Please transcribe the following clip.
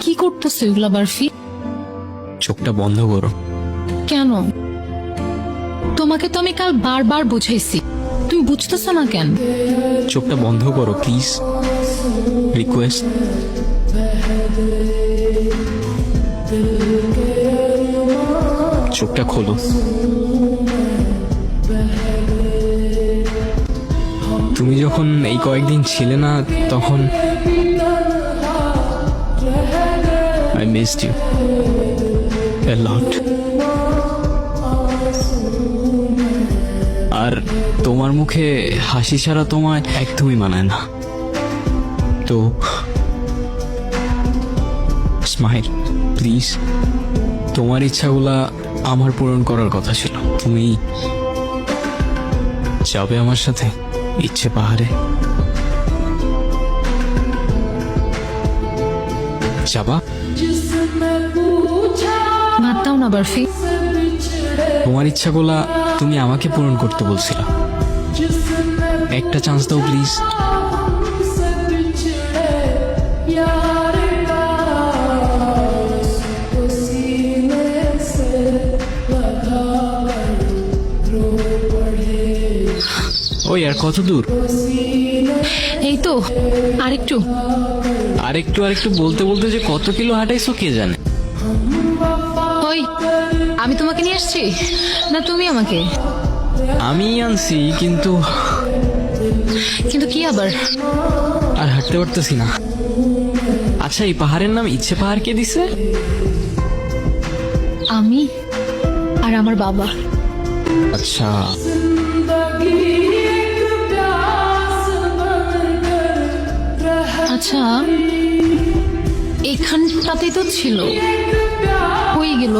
কি করতেছো এগুলা বারফি? চোখটা বন্ধ করো। কেন? তোমাকে তো আমি কাল বারবার বুঝাইছি, তুমি বুঝতেছো না কেন? চোখটা বন্ধ করো প্লিজ, রিকোয়েস্ট। চোখটা খোলো। তুমি যখন এই কয়েকদিন ছিলে না তখন I missed you a lot. আর তোমার মুখে হাসি ছাড়া তোমায় একদমই মানায় না, তো স্মাইল প্লিজ। তোমার ইচ্ছাগুলা আমার পূরণ করার কথা ছিল। তুমি যাবে আমার সাথে ইচ্ছে পাহাড়ে? যাবা? ভাত দাও না বারফি। তোমার ইচ্ছাগুলা তুমি আমাকে পূরণ করতে বলছিলা, একটা চান্স দাও প্লিজ। ওই আর কত দূর? এই তো আরেকটু। আরেকটু আরেকটু বলতে বলতে যে কত কিলো হাঁটাইছো কে জানে। ওই, আমি তোমাকে নিয়ে আসছি না তুমি আমাকে? আমি আনছি, কিন্তু কিন্তু কি আবার? আর হাঁটতে পারতেছি না। আচ্ছা, এই পাহাড়ের নাম ইচ্ছে পাহাড় কে দিছে? আমি আর আমার বাবা। আচ্ছা, আচ্ছা, এখানটাতেই তো ছিল, হয়ে গেল।